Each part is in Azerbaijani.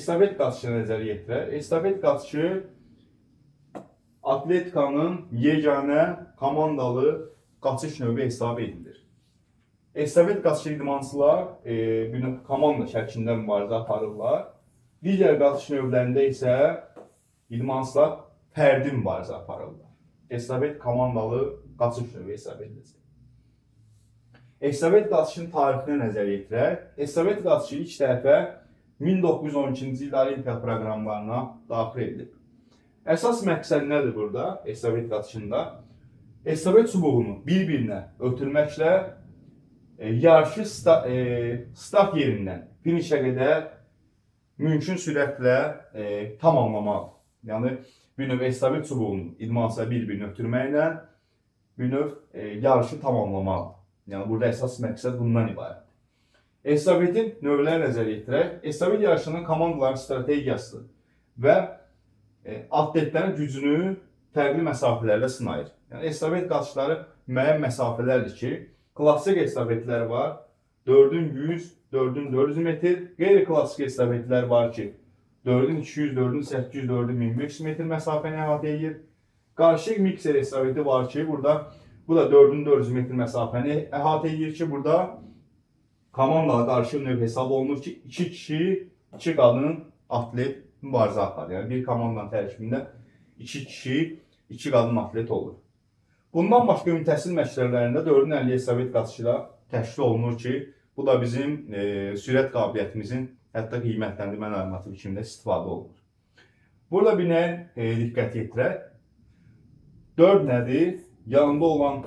estafet qaçışına nəzər yetirək. Estafet qaçışı atletikanın yeganə komandalı qaçış növü hesab edilir. Estafet qaçışı idmançılar komanda şəklində mübarizə aparırlar. Digər qaçış növlərində isə idmançılar fərdi mübarizə aparırlar. Estafet komandalı qaçış növü hesab edilir. Estafet qaçışının tarixinə nəzər yetirək. Estafet qaçışı ilk dəfə 1912-ci il Olimpiya proqramlarına daxil edilib. Əsas məqsəd nədir burada estafet qaçışında? Estafet çubuğunu bir-birinə ötürməklə yarışı start yerindən finişə qədər mümkün sürətlə tamamlamaq. Yəni, bir növ estafet çubuğunu idmançılar bir-birini ötürməklə bir növ yarışı tamamlamaq. Yəni, burada əsas məqsəd bundan ibarətdir. Estafetin növləri nəzər yetirək. Estafet yarışının komandaların strategiyası və atletlərin gücünü fərqli məsafələrlə sınayır. Yəni, estafet qaçışları müəyyən məsafələrdir ki, klassik estafetlər var, 4'ün 100, 4'ün 400 metr, qeyri-klassik estafetlər var ki, 4'ün 200, 4'ün 800, 4'ün 1500 metr məsafəni əhatə edir. Qarışıq mikser estafeti var ki, bu da 4'ün 400 metr məsafəni əhatə edir ki, burada komandalı qarışıq növ hesab olunur ki, 2 kişi, 2 qadın atlet mübarizə aparır. Yəni, bir komandanın tərkibində 2 kişi, 2 qadın atlet olur. Bundan başqa ümumi məşqlərində 4'ün 50 estafet qaçışı da təşkil olunur ki, bu da bizim sürət qabiliyyətimizin hətta qiymətləndirmə normativ kimi də istifadə olunur. Burada bir nəyə diqqət yetirək. 4 nədir? Yanında olan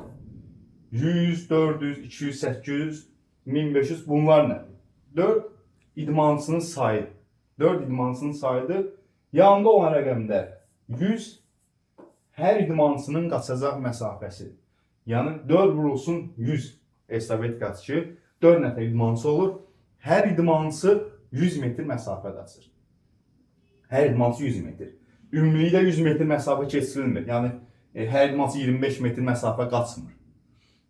100, 400, 200, 800, 1500 bunlar nədir? 4 idmançının sayı. 4 idmançının sayıdır. Yanında olan rəqəmdə 100 hər idmançının qaçacaq məsafəsi. Yəni 4 vurulsun 100 estafet qaçışı 4 nəfər idmançı olur. Hər idmançı 100 metr məsafə qaçır. Hər idmançı 100 metr. Ümumilikdə 100 metr məsafə keçirilmir. Yəni hər idmançı 25 metr məsafə qaçmır.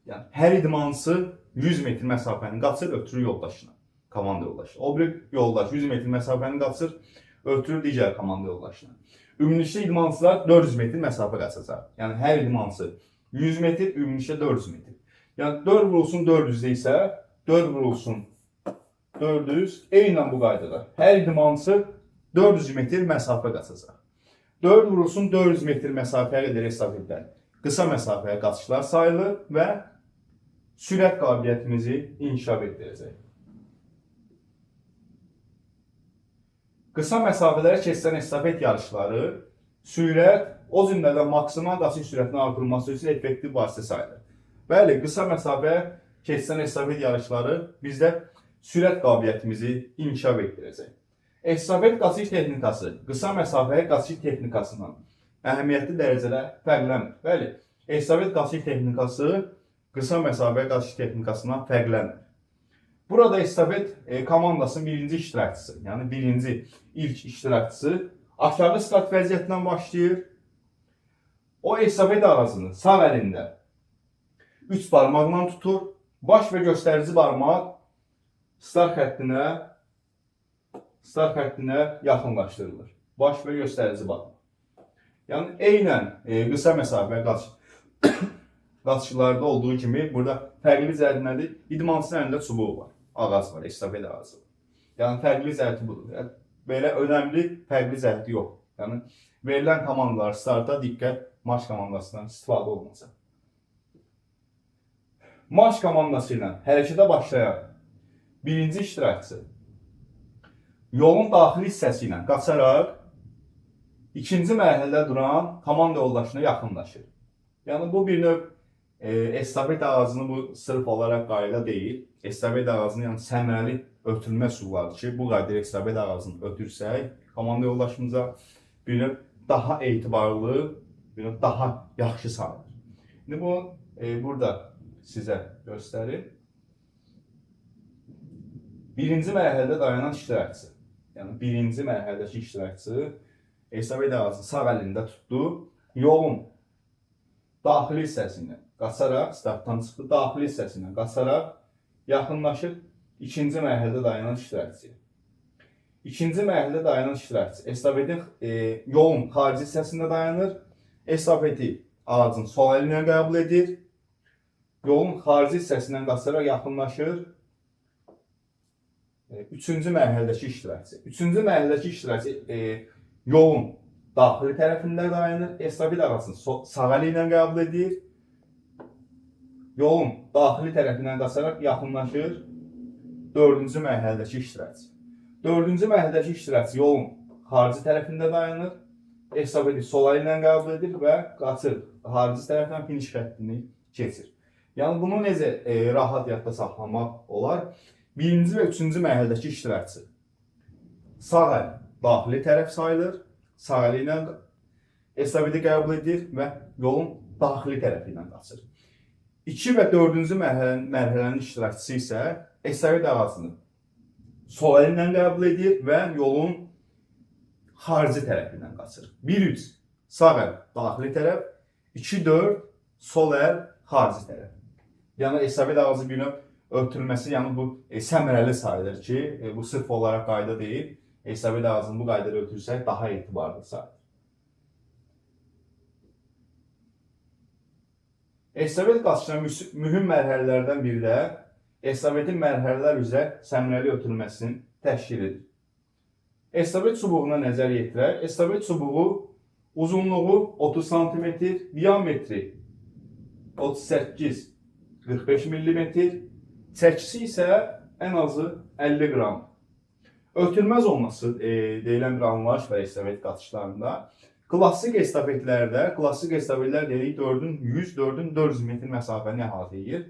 Yəni hər idmançı 100 metr məsafəni qaçır, ötürür yoldaşına, komanda yoldaşına. O bir yoldaş 100 metr məsafəni qaçır, ötürür digər komanda yoldaşına. Ümumilikdə idmançılar 400 metr məsafə qaçacaq. Yəni hər idmançı 100 metr, ümumilikdə 400 metr. Yəni 4 vurulsun 400-də isə 4 vurulsun 400 eynən bu qaydada. Hər idmançı 400 metr məsafə qaçacaq. 4 vurulsun 400 metr məsafəyə qədər estafetlər qısa məsafəyə qaçışlar sayılır və sürət qabiliyyətimizi inkişaf etdirəcək. Qısa məsafələrə keçən estafet yarışları sürət, o cümlədən maksimal qaçış sürətinin artırılması üçün effektiv vasitə sayılır. Bəli, qısa məsafəyə keçən estafet yarışları bizdə sürət qabiliyyətimizi inkişaf etdirəcək. Estafet qaçış texnikası qısa məsafəyə qaçış texnikasından əhəmiyyətli dərəcədə fərqlənir. Bəli, estafet qaçış texnikası qısa məsafəyə qaçış texnikasından fərqlənir. Burada estafet komandasının birinci iştirakçısı, yəni birinci ilk iştirakçısı aşağı start vəziyyətindən başlayır. O estafet ağacını sağ əlində 3 barmaqla tutur, baş və göstərici barmaq start xəttinə yaxınlaşdırılır. Baş və göstərici barmaq. Yəni, eynən qısa məsafə qaçışlarda olduğu kimi burada fərqli cəhəti nədir? İdmançının əlində çubuğu var, ağac var, estafet ağacı var. Yəni, fərqli cəhəti budur. Yəni, belə önəmli fərqli cəhəti yox. Yəni, verilən komandalar starta diqqət marş komandasından istifadə olunacaq. Marş komandası ilə hərəkətə başlayan birinci iştirakçı yolun daxili hissəsi ilə qaçaraq ikinci mərhələdə duran komanda yoldaşına yaxınlaşır. Yəni bu bir növ estafet ağacını bu sırf olaraq qayda deyil. Estafet ağacını yəni səmərəli ötürmə üsullarıdır ki, bu qayda estafet ağacını ötürsək komanda yoldaşımıza bir növ daha etibarlı, bir növ daha yaxşı sayılır. İndi bu burada sizə göstərim. Birinci mərhələdə dayanan iştirakçı. Yəni birinci mərhələdəki iştirakçı estafet ağacını sağ əlində tutdu. Yolun daxili hissəsindən qaçaraq, startdan çıxdı, daxili hissəsindən qaçaraq yaxınlaşır ikinci mərhələdə dayanan iştirakçıya. İkinci mərhələdə dayanan iştirakçı estafetin yolun xarici hissəsində dayanır. Estafeti ağacın sol əli ilə qəbul edir. Yolun xarici hissəsindən qaçaraq yaxınlaşır. Üçüncü mərhələdəki iştirakçı. Üçüncü mərhələdəki iştirakçı yolun daxili tərəfində dayanır. Estafet ağacını sağ əli ilə qəbul edir. Yolun daxili tərəfindən qaçaraq yaxınlaşır. Dördüncü mərhələdəki iştirakçı. Dördüncü mərhələdəki iştirakçı yolun xarici tərəfində dayanır. Estafeti sol əli ilə qəbul edir və qaçır. Xarici tərəfdən finiş xəttini keçir. Yəni bunu necə rahat yadda saxlamaq olar? Birinci və üçüncü mərhələdəki iştirakçı sağ əl daxili tərəf sayılır. Sağ əli ilə estafeti qəbul edir və yolun daxili tərəfi ilə qaçır. 2 və 4-cü mərhələnin iştirakçısı isə estafet ağacını sol əli ilə qəbul edir və yolun xarici tərəfindən qaçır. 1-3 sağ əl daxili tərəf, 2-4 sol əl xarici tərəf. Yəni estafet ağacı bir növ ötürülməsi, yəni bu səmərəli sayılır ki, bu sırf olaraq qayda deyil. Estafet ağacını bu qaydada ötürsək daha etibarlı sayılır. Estafet qaçışının mühüm mərhələlərdən biri də estafetin mərhələlər üzrə səmərəli ötürülməsini təşkil edir. Estafet çubuğuna nəzər yetirək. Estafet çubuğu uzunluğu 30 cm, diametri 38-45 mm, çəkisi isə ən azı 50 qram. Ötürmə zonası deyilən bir anlayış var estafet qaçışlarında. Klassik estafetlər dedik 4'ün 100, 4'ün 400 metr məsafəni əhatə edir.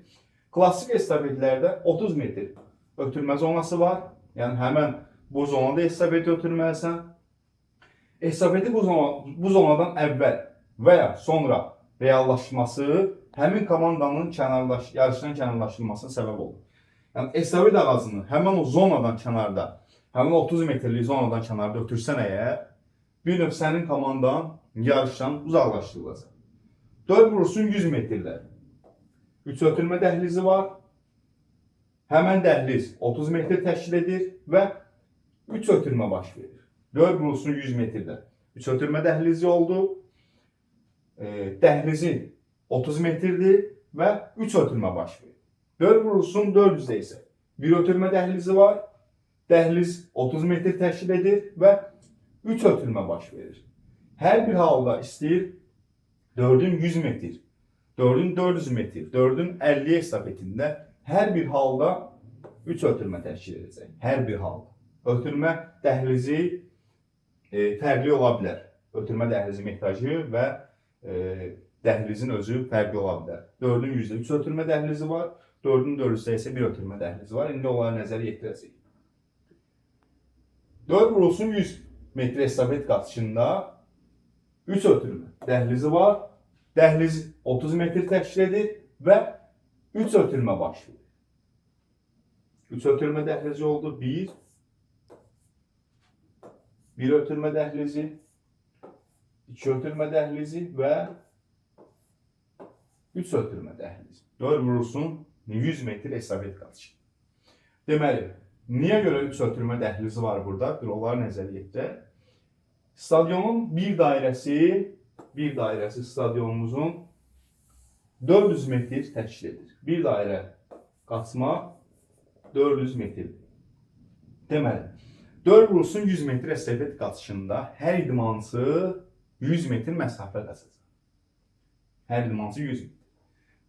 Klassik estafetlərdə 30 metr ötürmə zonası var. Yəni həmən bu zonada estafeti ötürməlisən. Estafeti bu zonadan əvvəl və ya sonra reallaşması həmin komandanın yarışdan kənarlaşdırılmasına səbəb olur. Yəni estafet ağacını həmən o zonadan kənarda, həmən 30 metrlik zonadan kənarda ötürsən əgər, bir növ sənin komandan yarışdan uzaqlaşdırılacaq. 4 vurursun 100 metrlər. 3 ötürmə dəhlizi var. Həmən dəhliz 30 metr təşkil edir və 3 ötürmə baş verir. 4 vurulsun 100 metrdə. 3 ötürmə dəhlizi oldu. Dəhlizi 30 metrdir və 3 ötürmə baş verir. 4 vurulsun 400-də isə 1 ötürmə dəhlizi var. Dəhliz 30 metr təşkil edir və 3 ötürmə baş verir. Hər bir halda istəyir 4'ün 100 metr, 4'ün 400 metr, 4'ün 50 estafetində hər bir halda 3 ötürmə təşkil edəcək. Hər bir halda. Ötürmə dəhlizi fərqli ola bilər. Ötürmə dəhlizi metrajı və dəhlizin özü fərqli ola bilər. 4'ün 100'də 3 ötürmə dəhlizi var, 4'ün 400'də isə 1 ötürmə dəhlizi var. İndi onlara nəzər yetirəcəyik. 4 vurulsun 100 metr estafet qaçışında 3 ötürmə dəhlizi var. Dəhliz 30 metr təşkil edir və 3 ötürmə baş verir. 3 ötürmə dəhlizi oldu. 1 ötürmə dəhlizi, 2 ötürmə dəhlizi və 3 ötürmə dəhlizi. 4 vurulsun 100 metr estafet qaçışı. Deməli, niyə görə 3 ötürmə dəhlizi var burada? Bir onları nəzər yetirək. Stadionun bir dairəsi stadionumuzun 400 metr təşkil edir. Bir dairə qaçma 400 metrdir. Deməli, 4 vurulsun 100 metr estafet qaçışında hər idmançı 100 metr məsafə qaçacaq. Hər idmançı 100 metr.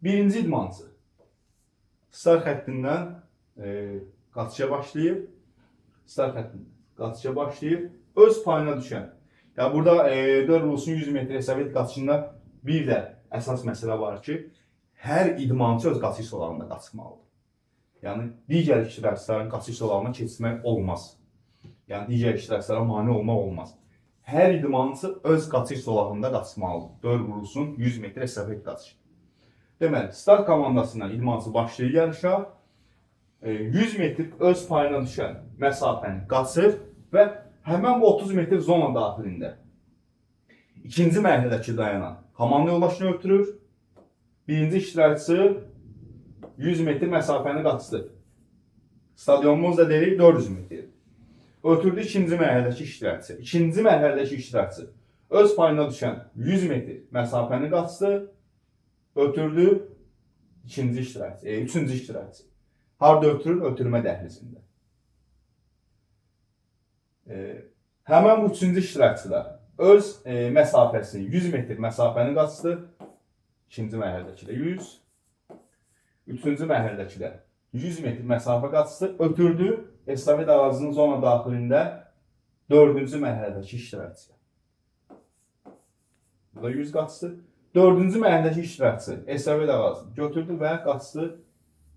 Birinci idmançı start xəttindən qaçışa başlayır. Öz payına düşən. Ya burada 4 vurulsun 100 metr estafet qaçışında bir də əsas məsələ var ki, hər idmançı öz qaçış zolağında qaçmalıdır. Yəni digər iştirakçıların qaçış zolağına keçmək olmaz. Yəni digər iştirakçılara mane olmaq olmaz. Hər idmançı öz qaçış zolağında qaçmalıdır. 4 vurulsun 100 metr estafet qaçışı. Deməli, start komandasından idmançı başlayır yarışa. 100 metr öz payına düşən məsafəni qaçır və həmən bu 30 metr zona daxilində ikinci mərhələdəki dayanan komanda yoldaşını ötürür. Birinci iştirakçı 100 metr məsafəni qaçdı. Stadionumuz da dedik 400 metr. Ötürdü ikinci mərhələdəki iştirakçı. İkinci mərhələdəki iştirakçı öz payına düşən 100 metr məsafəni qaçdı. Ötürdü ikinci iştirakçı, üçüncü iştirakçı. Harda ötürür? Ötürmə dəhlizində. Həmən bu üçüncü iştirakçı da öz məsafəsini 100 metr məsafəni qaçdı. İkinci mərhələdəki də 100. Üçüncü mərhələdəki də 100 metr məsafə qaçdı. Ötürdü estafet ağacının zona daxilində dördüncü mərhələdəki iştirakçı. Bu da 100 qaçdı. Dördüncü mərhələdəki iştirakçı estafet ağacını götürdü və qaçdı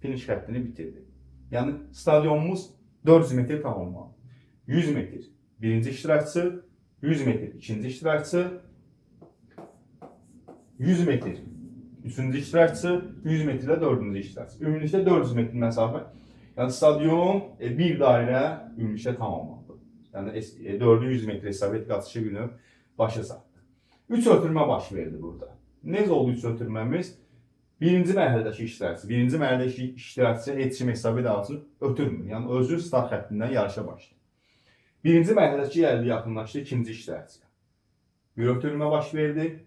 finiş xəttini bitirdi. Yəni stadionumuz 400 metr tamamlandı. 100 metr birinci iştirakçı, 100 metr ikinci iştirakçı, 100 metr üçüncü iştirakçı, 100 metr də dördüncü iştirakçı. Ümumilikdə 400 metr məsafə. Yəni stadion bir dairə ümumilikdə tamamlandı. Yəni 400 metr estafet qaçışı günü başa çatdı. 3 ötürmə baş verdi burada. Necə oldu 3 ötürməmiz? Birinci mərhələdəki iştirakçı, birinci mərhələdəki iştirakçı heç kim estafet ağacını ötürmür. Yəni özü start xəttindən yarışa başladı. Birinci mərhələdəki yerli yaxınlaşdı ikinci iştirakçıya. Bir ötürmə baş verdi.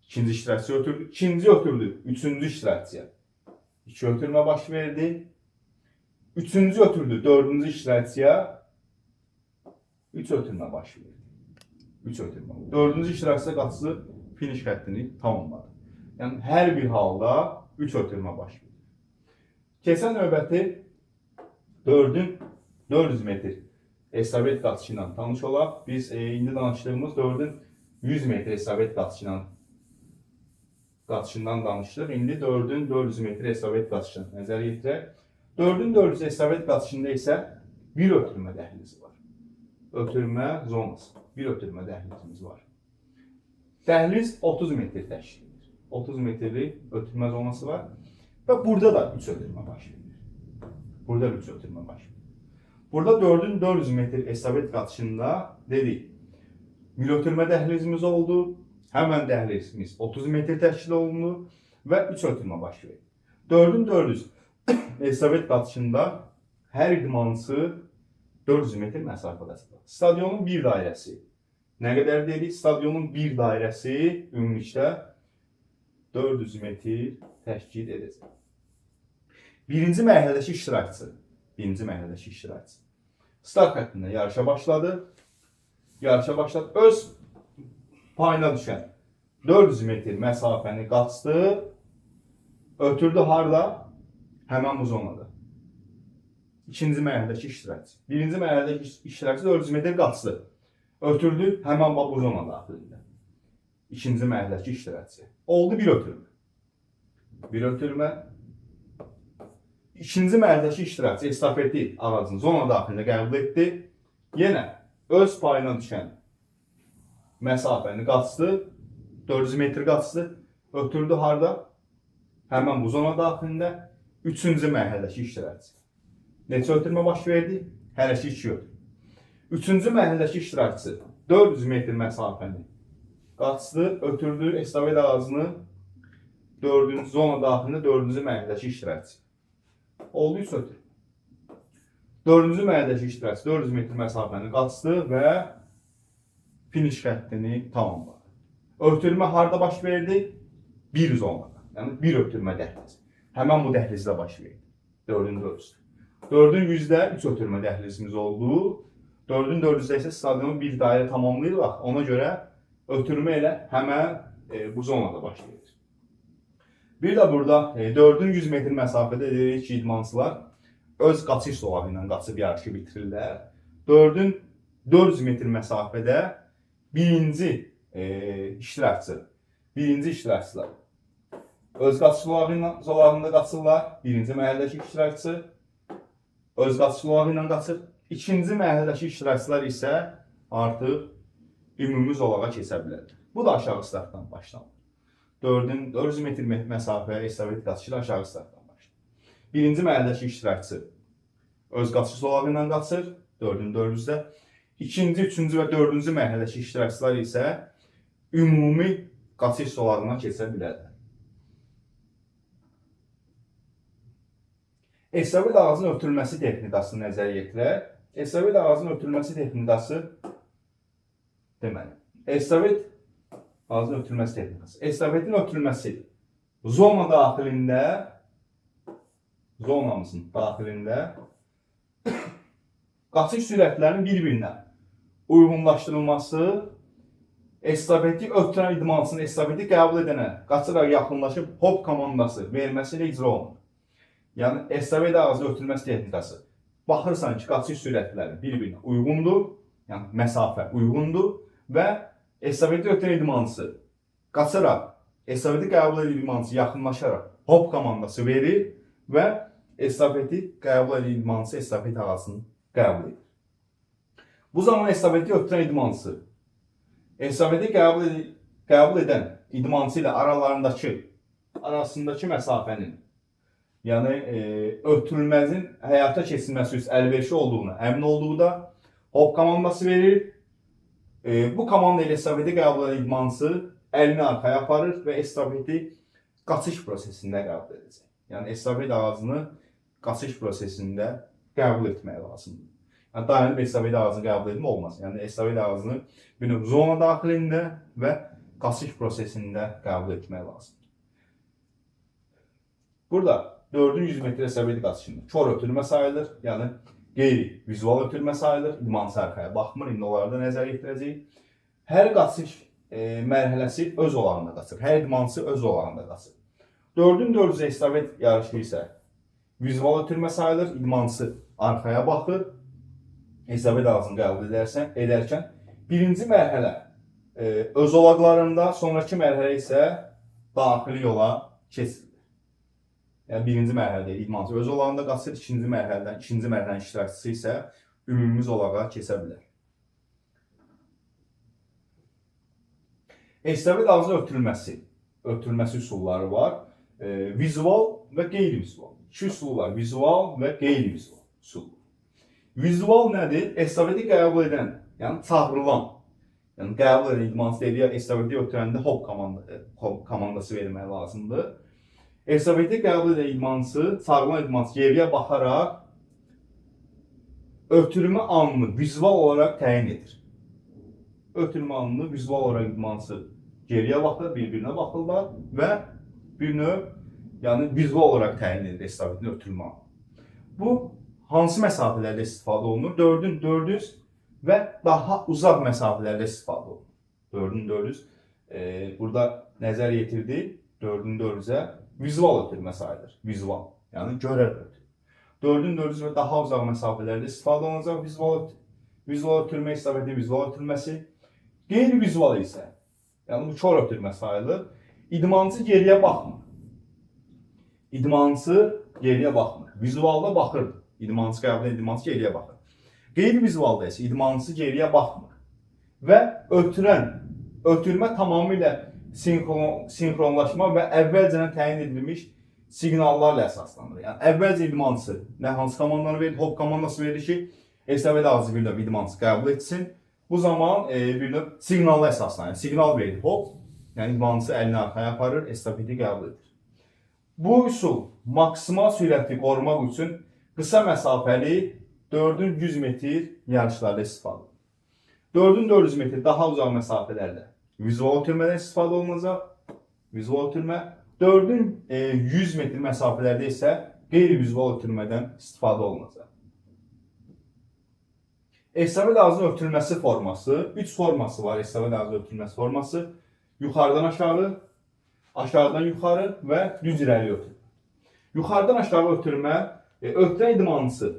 İkinci iştirakçı ötürdü. İkinci ötürdü üçüncü iştirakçıya. İki ötürmə baş verdi. Üçüncü ötürdü dördüncü iştirakçıya. Üç ötürmə baş verdi. Üç ötürmə. Dördüncü iştirakçıya qaçdı finiş xəttini tamamladı. Yəni hər bir halda 3 ötürmə baş verir. Keçən növbəti 4-ün 400 metr estafet qaçışı ilə tanış olaq. Biz indi danışdığımız 4-ün 100 metr estafet qaçışından danışdıq. İndi 4-ün 400 metr estafet qaçışını nəzərə yetirək. 4-ün 400 estafet qaçışında isə bir ötürmə dəhlizi var. Ötürmə zonası. Bir ötürmə dəhlizimiz var. Dəhliz 30 metr təşkil edir. 30 metrlik ötürmə zonası var. Və burada da 3 ötürmə baş verir. Burada 3 ötürmə baş verir. Burada 4-ün 400 metr estafet qaçışında dedik. Bir ötürmə dəhlizimiz oldu. Həmən dəhlizimiz 30 metr təşkil olundu və 3 ötürmə baş verir. 4-ün 400 estafet qaçışında hər idmançı 400 metr məsafədədir. Stadionun bir dairəsi. Nə qədər dedik? Stadionun bir dairəsi ümumilikdə 400 metr təşkil edəcək. Birinci mərhələdəki iştirakçı. Start xəttində yarışa başladı. Öz payına düşən 400 metr məsafəni qaçdı. Ötürdü harda? Həmən bu zonada. İkinci mərhələdəki iştirakçı. Birinci mərhələdəki iştirakçı 400 metr qaçdı. Ötürdü həmən bu zona daxilində. İkinci mərhələdəki iştirakçı. Oldu bir ötürmə. İkinci mərhələdəki iştirakçı estafeti ağacını zona daxilində qəbul etdi. Yenə öz payına düşən məsafəni qaçdı. 400 metr qaçdı. Ötürdü harda? Həmən bu zona daxilində. Üçüncü mərhələdəki iştirakçı. Neçə ötürmə baş verdi? Hələki 2 ötürmə. Üçüncü mərhələdəki iştirakçı 400 metr məsafəni qaçdı, ötürdü estafet ağacını dördüncü zona daxilində dördüncü mərhələdəki iştirakçı. Oldu 3 ötürmə. Dördüncü mərhələdəki iştirakçı 400 metr məsafəni qaçdı və finiş xəttini tamamladı. Ötürmə harda baş verdi? Bir zonada. Yəni bir ötürmə dəhlizi. Həmən bu dəhlizdə baş verdi. 4-ün 400'də. 4-ün 100'də 3 ötürmə dəhlizimiz oldu. 4-ün 400'də isə stadionu bir dairə tamamlayırıq. Ona görə ötürmə ilə həmən bu zonada baş verir. Bir də burada 4-ün 100 metr məsafədə deyirik ki, idmançılar öz qaçış zolağı ilə qaçıb yarışı bitirirlər. 4-ün 400 metr məsafədə birinci iştirakçılar öz qaçış zolağında qaçırlar. Birinci mərhələdəki iştirakçı öz qaçış zolağı ilə qaçır. İkinci mərhələdəki iştirakçılar isə artıq ümumi zolağa keçə bilər. Bu da aşağı startdan başlanır. 4-ün 400 metr məsafə estafet qaçışı ilə aşağı startdan başlanır. Birinci mərhələdəki iştirakçı öz qaçış zolağı ilə qaçır. 4-ün 400'də. İkinci, üçüncü və dördüncü mərhələdəki iştirakçılar isə ümumi qaçış zolağına keçə bilərlər. Estafet ağacının ötürülməsi texnikasını nəzərə yetirək. Estafet ağacının ötürülməsi texnikası deməli. Estafet ağacının ötürülməsi texnikası. Estafetin ötürülməsi zona daxilində, zonamızın daxilində qaçış sürətlərinin bir-birinə uyğunlaşdırılması, estafeti ötürən idmançının estafeti qəbul edənə qaçaraq yaxınlaşıb hop komandası verməsi ilə icra olunur. Yəni, estafet ağacının ötürülməsi texnikası. Baxırsan ki, qaçış sürətləri bir-birinə uyğundur, yəni məsafə uyğundur və estafeti ötürən idmançı qaçaraq, estafeti qəbul edən idmançı yaxınlaşaraq hop komandası verir və estafeti qəbul edən idmançı estafet ağacını qəbul edir. Bu zaman estafeti ötürən idmançı estafeti qəbul edən idmançı ilə arasındakı məsafənin, yəni ötürülmənin həyata keçirilməsi üçün əlverişli olduğuna əmin olduğu hop komandası verir. Bu komanda ilə estafeti qəbul edən idmançı əlini arxaya aparır və estafeti qaçış prosesində qəbul edəcək. Yəni estafet ağacını qaçış prosesində qəbul etmək lazımdır. Yəni dayanıb estafet ağacını qəbul etmək olmaz. Yəni estafet ağacını bir növ zona daxilində və qaçış prosesində qəbul etmək lazımdır. Burada 400 metr estafet qaçışında kör ötürmə sayılır. Yəni qeyri-vizual ötürmə sayılır. İdmançı arxaya baxmır. İndi onları da nəzərə yetirəcəyik. Hər qaçış mərhələsi öz olağında qaçır. Hər idmançı öz olağında qaçır. 4'ün 400 estafet yarışı isə vizual ötürmə sayılır. İdmançı arxaya baxır. Estafet ağacını qəbul edərkən birinci mərhələ öz olaqlarında, sonraki mərhələ isə daxili yola keçirilir. Yəni birinci mərhələdə idmançı öz olağında qaçır, ikinci mərhələnin iştirakçısı isə ümumi olağa keçə bilər. Estafet ağacının ötürülməsi üsulları var. Vizual və qeyri-vizual. İki üsulu var. Vizual və qeyri-vizual üsulu. Vizual nədir? Estafeti qəbul edən, yəni çağırılan, yəni qəbul edən idmançı deyir, estafeti ötürəndə hop komandası vermək lazımdır. Estafeti qəbul edən idmançı, çağırılan idmançı geriyə baxaraq ötürmə anını vizual olaraq təyin edir. Ötürmə anını vizual olaraq idmançı geriyə baxır, bir-birinə baxırlar və bir növ, yəni vizual olaraq təyin edir estafetin ötürmə anını. Bu hansı məsafələrdə istifadə olunur? 4'ün 400 və daha uzaq məsafələrdə istifadə olunur. 4'ün 400 burada nəzər yetirdik. 4'ün 400'ə vizual ötürmə sayılır. Vizual, yəni görərək ötürmə. 4'ün 400 və daha uzaq məsafələrdə istifadə olunacaq vizual ötürmə estafeti, vizual ötürməsi. Qeyri-vizual isə, yəni bu kör ötürmə sayılır. İdmançı geriyə baxmır. İdmançı geriyə baxmır. Vizualda baxırdı. İdmançı qəbul edən idmançı geriyə baxır. Qeyri-vizualda isə idmançı geriyə baxmır. Və ötürmə tamamilə sinkronlaşma və əvvəlcədən təyin edilmiş siqnallarla əsaslanır. Yəni əvvəlcə idmançı hansı komandanı verir, hop komandası verir ki, estafet ağacı bir növ idmançı qəbul etsin. Bu zaman bir növ siqnalla əsaslanır. Siqnal verir, hop, yəni idmançı əlini arxaya aparır, estafeti qəbul edir. Bu üsul maksimal sürəti qorumaq üçün qısa məsafəli 4'ün 100 metr yarışlarda istifadə olunur. 4'ün 400 metr daha uzaq məsafələrdə vizual ötürmədən istifadə olunacaq. Vizual ötürmə. 4'ün 100 metr məsafələrdə isə qeyri-vizual ötürmədən istifadə olunacaq. Estafet ağacının ötürülməsi forması, 3 forması var estafet ağacının ötürülməsi forması. Yuxarıdan aşağı, aşağıdan yuxarı və düz irəli ötürmə. Yuxarıdan aşağı ötürmə, ötürən idmançı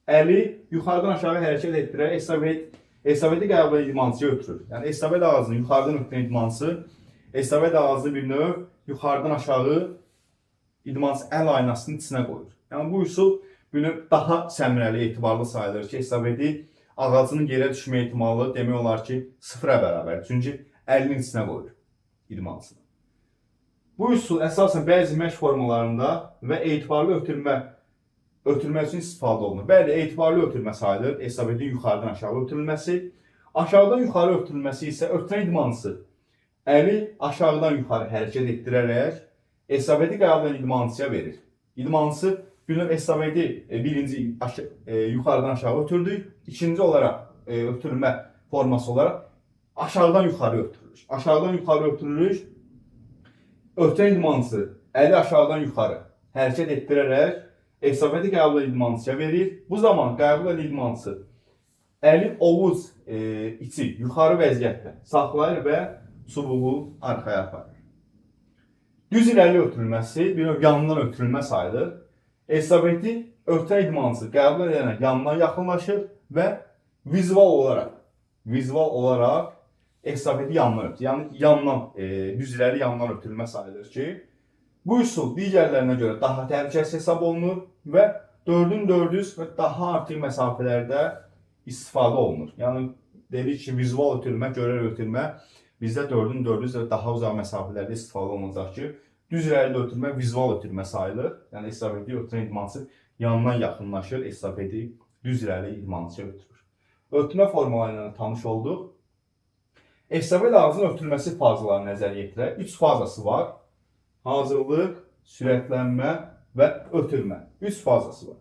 əli yuxarıdan aşağı hərəkət etdirərək estafeti qəbul edən idmançıya ötürür. Yəni estafet ağacını yuxarıdan ötürən idmançı estafet ağacını bir növ yuxarıdan aşağı idmançı əl aynasının içinə qoyur. Yəni bu üsul bir növ daha səmrəli, etibarlı sayılır ki, estafeti ağacının yerə düşmə ehtimalı demək olar ki, 0'a bərabər. Çünki əlinin içinə qoyur idmançını. Bu üsul əsasən bəzi məşq formalarında və etibarlı ötürmə üçün istifadə olunur. Bəli, etibarlı ötürmə sayılır, estafetin yuxarıdan aşağı ötürülməsi. Aşağıdan yuxarı ötürülməsi isə ötürən idmançı əli aşağıdan yuxarı hərəkət etdirərək estafeti qəbul edən idmançıya verir. İdmançı bir növ estafeti birinci yukarıdan aşağı ötürdük. İkinci olarak ötürülmə forması olarak aşağıdan yukarı ötürülür. Aşağıdan yukarı ötürülür. Ötən idmançı eli aşağıdan yukarı hərəkət etdirərək estafeti qəbul idmançıya verir. Bu zaman qəbul idmançı eli ovuz içi yukarı vəziyyətdə saxlayır və çubuğu arxaya aparır. Düz irəli ötürülməsi bir növ yandan ötürülmə sayılır. Estafeti ötən idmançı qəbul edənə yandan yaxınlaşır və vizual olarak estafeti yandan ötür. Yani yandan, düz irəli yandan ötürülmə sayılır ki, bu üsul digərlərinə görə daha təhlükəsiz hesab olunur və 4'ün 400 və daha artıq məsafələrdə istifadə olunur. Yani dedik ki, vizual ötürülmə, görərək ötürülmə bizdə 4'ün 400 və daha uzaq məsafələrdə istifadə olunacaq ki, düz irəli ötürülmə vizual ötürülmə sayılır. Yəni estafeti ötürən idmançı yandan yaxınlaşır, estafeti düz irəli idmançıya ötürür. Ötürmə formalarıyla tanış olduq. Estafet ağzının ötürülməsi fazaları nəzərə yetirək. 3 fazası var. Hazırlıq, sürətlənmə və ötürmə. 3 fazası var.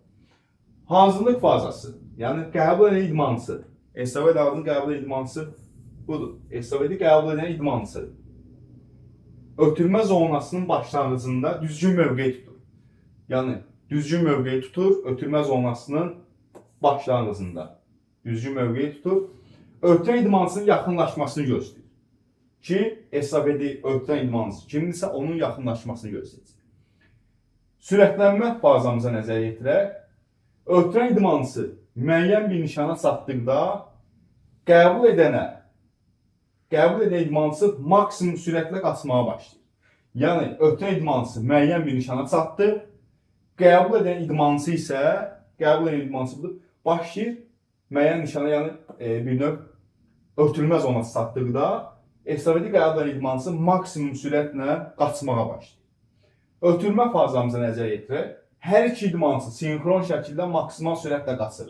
Hazırlıq fazası, yəni qəbul edən idmançı. Estafet ağzının qəbul edən idmançı budur. Estafeti qəbul edən idmançı ötürmə zonasının başlanğıcında düzgün mövqeyi tutur. Yəni düzgün mövqeyi tutur, ötürmə zonasının başlanğıcında düzgün mövqeyi tutur. Ötürən idmançının yaxınlaşmasını gözləyir. Ki, estafeti ötürən idmançı kimdirsə onun yaxınlaşmasını gözləyir. Sürətlənmə fazamıza nəzər yetirək. Ötürən idmançı müəyyən bir nişana çatdıqda qəbul edən idmançı maksimum sürətlə qaçmağa başlayır. Yəni ötürən idmançı müəyyən bir nişana çatdı. Qəbul edən idmançı isə başlayır müəyyən nişana, yəni bir növ ötürülmə zonası çatdıqda estafeti qəbul edən idmançı maksimum sürətlə qaçmağa başlayır. Ötürmə fazamıza nəzər yetirək. Hər iki idmançı sinkron şəkildə maksimal sürətlə qaçır.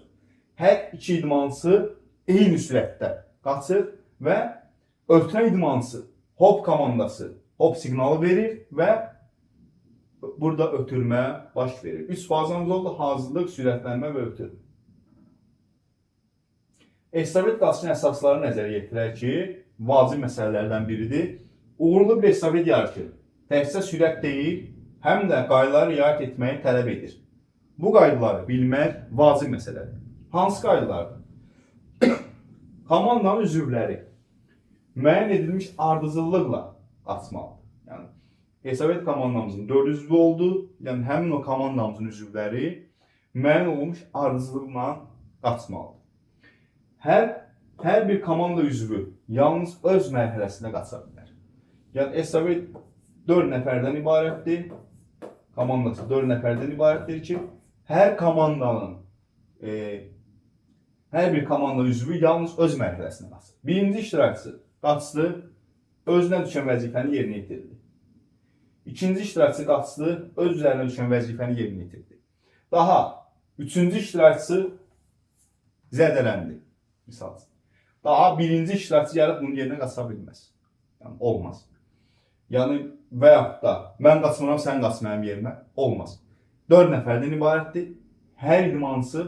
Hər iki idmançı eyni sürətdə qaçır və ötürən idmançı hop komandası hop siqnalı verir və burada ötürmə baş verir. 3 fazamız oldu: hazırlıq, sürətlənmə və ötürmə. Estafet qaçışının əsasları nəzərə yetirək ki, vacib məsələlərdən biridir. Uğurlu bir estafet yarışı təkcə sürət deyil, həm də qaydalara riayət etməyi tələb edir. Bu qaydaları bilmək vacib məsələdir. Hansı qaydalardır? Komandanın üzvləri müəyyən edilmiş ardıcıllıqla qaçmalıdır. Yəni estafet komandamızın 4 üzvü oldu. Yəni həmin o komandamızın üzvləri müəyyən olunmuş ardıcıllıqla qaçmalıdır. Hər bir komanda üzvü yalnız öz mərhələsində qaça bilər. Yəni estafet 4 nəfərdən ibarətdir. Komandası 4 nəfərdən ibarətdir ki, hər bir komanda üzvü yalnız öz mərhələsində qaçır. Birinci iştirakçı qaçdı, özünə düşən vəzifəni yerinə yetirdi. İkinci iştirakçı qaçdı, öz üzərinə düşən vəzifəni yerinə yetirdi. Daha üçüncü iştirakçı zədələndi. Misal. Daha birinci iştirakçı gəlib bunun yerinə qaça bilməz. Yəni olmaz. Yəni və yaxud da mən qaçmıram, sən qaç mənim yerimə. Olmaz. 4 nəfərdən ibarətdir. Hər idmançı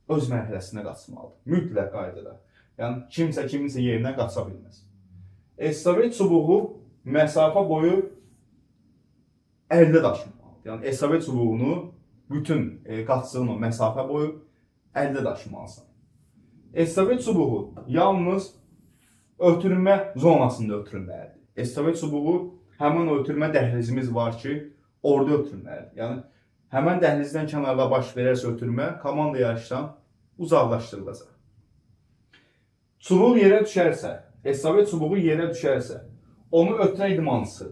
öz mərhələsində qaçmalıdır. Mütləq qaydada. Yəni kimsə kiminsə yerinə qaça bilməz. Estafet çubuğu məsafə boyu əldə daşımalıdır. Yəni estafet çubuğunu bütün qaçdığın o məsafə boyu əldə daşımalısan. Estafet çubuğu yalnız ötürmə zonasında ötürülməlidir. Estafet çubuğu həmin ötürmə dəhlizimiz var ki, orada ötürülməlidir. Yəni həmin dəhlizdən kənarda baş verərsə ötürmə komanda yarışdan uzaqlaşdırılacaq. Çubuq yerə düşərsə, estafet çubuğu yerə düşərsə, onu ötürən idmançısı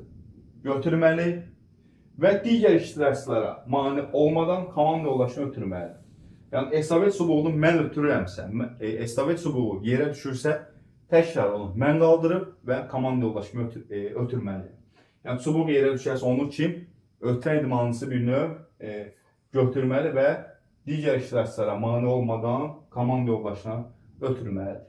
götürməli və digər iştirakçılara mane olmadan komanda yoldaşını ötürməlidir. Yəni estafet çubuğunu mən ötürürəmsə, estafet çubuğu yerə düşürsə, təkrar onu mən qaldırıb və komanda yoldaşımı ötürməliyim. Yəni çubuq yerə düşərsə onu kim? Ötürən idmançısı bir növ götürməli və digər iştirakçılara mane olmadan komanda yoldaşına ötürməlidir.